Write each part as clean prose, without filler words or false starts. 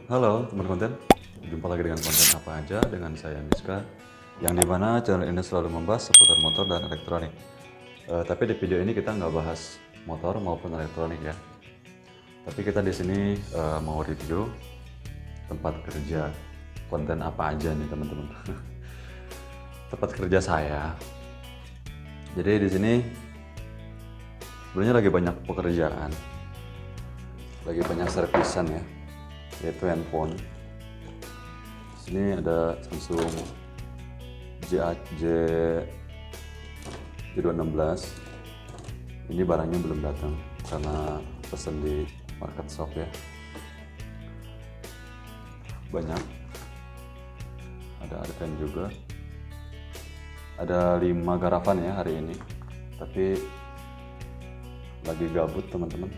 Halo teman konten, jumpa lagi dengan konten apa aja dengan saya Miska, yang dimana channel ini selalu membahas seputar motor dan elektronik. Tapi di video ini kita nggak bahas motor maupun elektronik ya. Tapi kita di sini mau review tempat kerja, konten apa aja nih teman-teman. Tempat kerja saya. Jadi di sini sebenarnya lagi banyak pekerjaan, lagi banyak servisan ya, yaitu handphone. Sini ada Samsung J216. Ini barangnya belum datang karena pesen di market shop ya. Banyak. Ada Arven juga. Ada 5 garapan ya hari ini. Tapi lagi gabut teman-teman.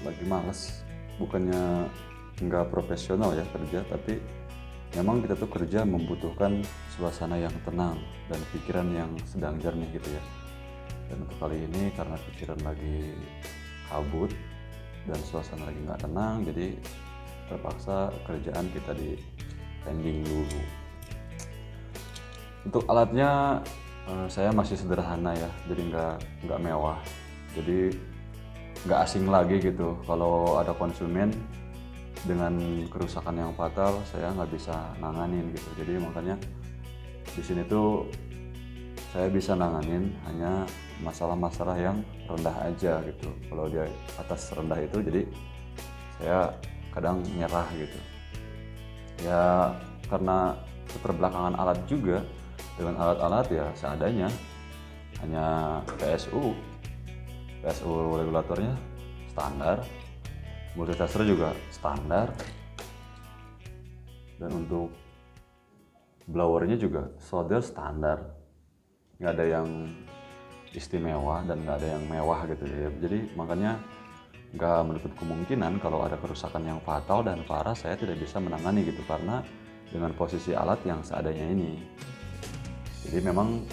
Lagi males. Bukannya nggak profesional ya kerja, tapi memang kita tuh kerja membutuhkan suasana yang tenang dan pikiran yang sedang jernih gitu ya. Dan untuk kali ini karena pikiran lagi kabut dan suasana lagi nggak tenang, jadi terpaksa kerjaan kita di pending dulu. Untuk alatnya saya masih sederhana ya, jadi nggak mewah, jadi nggak asing lagi gitu. Kalau ada konsumen dengan kerusakan yang fatal, saya nggak bisa nanganin gitu. Jadi makanya di sini tuh saya bisa nanganin hanya masalah-masalah yang rendah aja gitu. Kalau dia atas rendah itu, jadi saya kadang nyerah gitu. Ya karena keterbelakangan alat juga, dengan alat-alat ya seadanya, hanya PSU regulatornya standar, multitester juga standar, dan untuk blowernya juga solder standar, nggak ada yang istimewa dan nggak ada yang mewah gitu ya. Jadi makanya nggak menutup kemungkinan kalau ada kerusakan yang fatal dan parah saya tidak bisa menangani gitu, karena dengan posisi alat yang seadanya ini. Jadi memang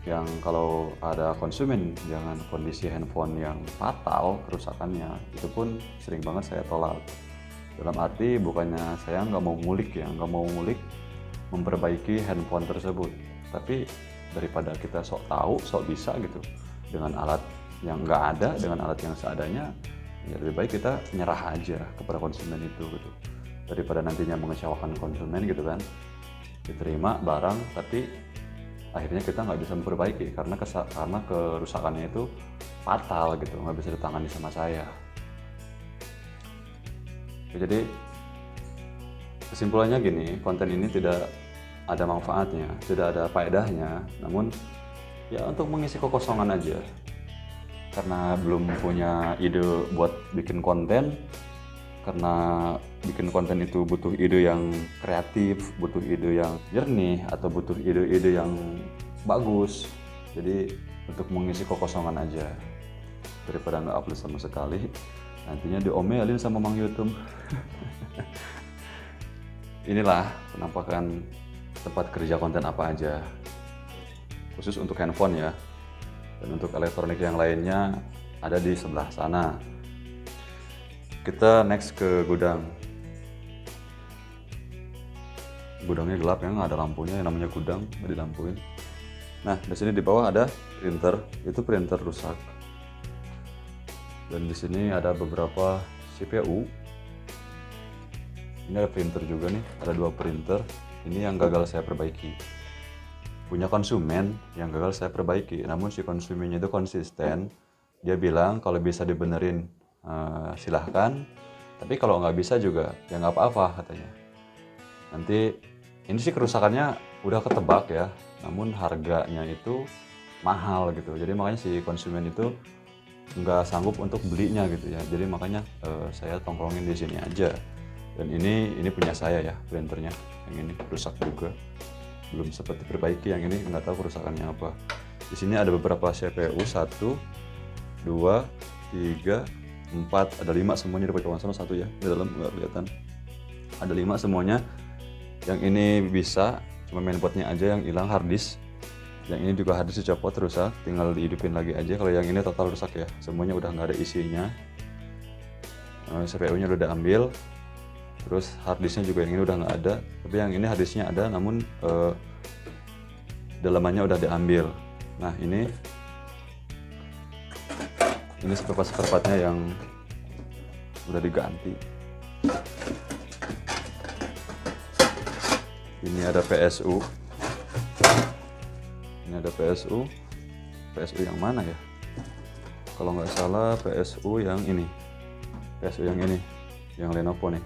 yang kalau ada konsumen dengan kondisi handphone yang fatal kerusakannya, itu pun sering banget saya tolak. Dalam arti bukannya saya nggak mau ngulik memperbaiki handphone tersebut, tapi daripada kita sok tahu sok bisa gitu dengan alat yang nggak ada, dengan alat yang seadanya, ya lebih baik kita nyerah aja kepada konsumen itu gitu, daripada nantinya mengecewakan konsumen gitu kan. Diterima barang tapi akhirnya kita nggak bisa memperbaiki karena kerusakannya itu fatal gitu, nggak bisa ditangani sama saya. Jadi kesimpulannya gini, konten ini tidak ada manfaatnya, tidak ada faedahnya, namun ya untuk mengisi kekosongan aja. Karena belum punya ide buat bikin konten, karena bikin konten itu butuh ide yang kreatif, butuh ide yang jernih, atau butuh ide-ide yang bagus. Jadi untuk mengisi kekosongan aja, daripada nggak upload sama sekali, nantinya diomelin sama Mang YouTube. Inilah penampakan tempat kerja konten apa aja, khusus untuk handphone ya. Dan untuk elektronik yang lainnya ada di sebelah sana. Kita next ke gudang. Gudangnya gelap ya, nggak ada lampunya, yang namanya gudang nggak dilampuin. Nah di sini di bawah ada printer, itu printer rusak. Dan di sini ada beberapa CPU. Ini ada printer juga nih, ada 2 printer. Ini yang gagal saya perbaiki. Punya konsumen yang gagal saya perbaiki, namun si konsumennya itu konsisten. Dia bilang kalau bisa dibenerin silahkan, tapi kalau nggak bisa juga ya nggak apa-apa katanya. Nanti ini sih kerusakannya udah ketebak ya, namun harganya itu mahal gitu. Jadi makanya si konsumen itu nggak sanggup untuk belinya gitu ya. Jadi makanya saya tongkrongin di sini aja. Dan ini punya saya ya, printernya. Yang ini rusak juga, belum sempat diperbaiki. Yang ini nggak tahu kerusakannya apa. Di sini ada beberapa CPU, 1, 2, 3, 4, ada 5 semuanya. Di pojokan sana 1 ya, di dalam nggak kelihatan. Ada 5 semuanya. Yang ini bisa, cuma mainboardnya aja yang hilang, harddisk. Yang ini juga harddisk dicopot rusak, tinggal dihidupin lagi aja. Kalau yang ini total rusak ya, semuanya udah nggak ada isinya. CPU-nya udah diambil. Terus harddisknya juga yang ini udah nggak ada, tapi yang ini harddisknya ada, namun dalamannya udah diambil. Nah ini spare partnya yang udah diganti. Ini ada PSU. Ini ada PSU. PSU yang mana ya? Kalau nggak salah PSU yang ini. PSU yang ini, yang Lenovo nih.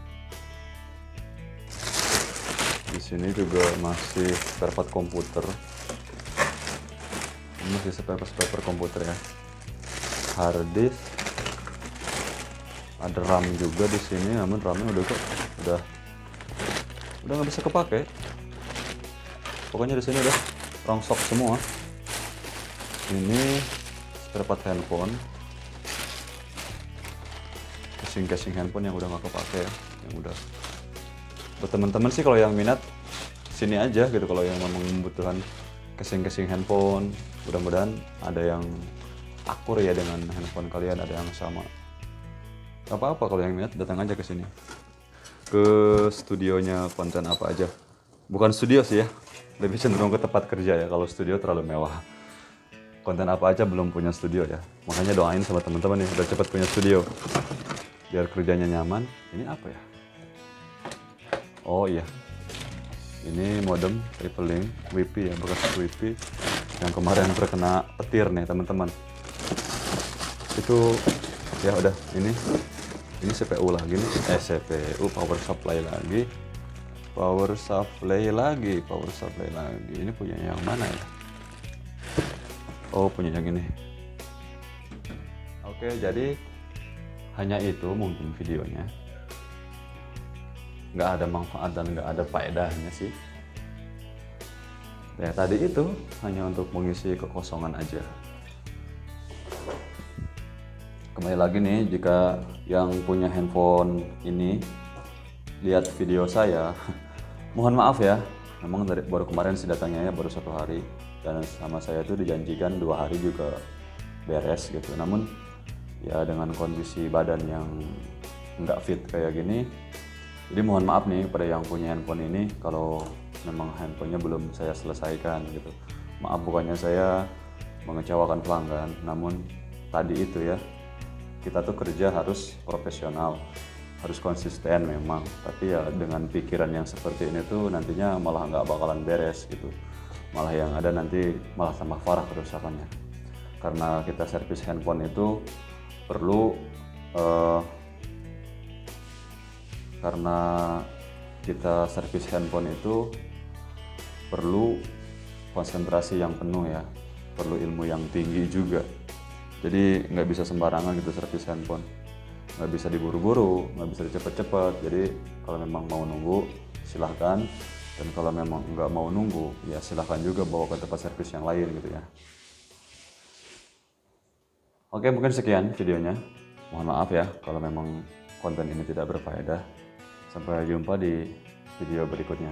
Di sini juga masih spare part komputer. Ini masih spare part komputer ya. Hard disk. Ada RAM juga di sini, namun RAM-nya udah nggak bisa kepake. Pokoknya di sini udah rongsok semua. Ini spare part handphone, casing handphone yang udah nggak kepake ya, yang udah. Buat teman-teman sih kalau yang minat sini aja gitu, kalau yang memang membutuhkan casing handphone, mudah-mudahan ada yang akur ya dengan handphone kalian, ada yang sama. Gak apa-apa kalau yang minat datang aja ke sini, ke studionya Konten Apa Aja. Bukan studio sih ya, lebih cenderung ke tempat kerja ya. Kalau studio terlalu mewah. Konten Apa Aja belum punya studio ya, makanya doain sama teman-teman nih udah cepat punya studio biar kerjanya nyaman. Ini apa ya? Oh iya, ini modem triple link WiFi ya, bekas WiFi yang kemarin terkena petir nih teman-teman. Itu ya udah, ini CPU lagi nih, CPU power supply lagi. Power supply lagi. Ini punya yang mana ya? Oh, punya yang ini. Oke, jadi hanya itu mungkin videonya. Nggak ada manfaat dan nggak ada faedahnya sih. Ya tadi itu hanya untuk mengisi kekosongan aja. Kembali lagi nih, jika yang punya handphone ini lihat video saya, mohon maaf ya, memang baru kemarin sih datangnya ya, baru 1 hari, dan sama saya tuh dijanjikan 2 hari juga beres gitu. Namun ya dengan kondisi badan yang nggak fit kayak gini, jadi mohon maaf nih pada yang punya handphone ini kalau memang handphonenya belum saya selesaikan gitu. Maaf, bukannya saya mengecewakan pelanggan, namun tadi itu ya, kita tuh kerja harus profesional, harus konsisten memang, tapi ya dengan pikiran yang seperti ini tuh nantinya malah nggak bakalan beres gitu, malah yang ada nanti malah tambah parah kerusakannya. Karena kita servis handphone itu perlu karena kita servis handphone itu perlu konsentrasi yang penuh ya, perlu ilmu yang tinggi juga. Jadi nggak bisa sembarangan gitu servis handphone, nggak bisa diburu-buru, nggak bisa cepet-cepet. Jadi kalau memang mau nunggu silahkan, dan kalau memang nggak mau nunggu ya silahkan juga bawa ke tempat servis yang lain gitu ya. Oke, mungkin sekian videonya. Mohon maaf ya kalau memang konten ini tidak berfaedah. Sampai jumpa di video berikutnya.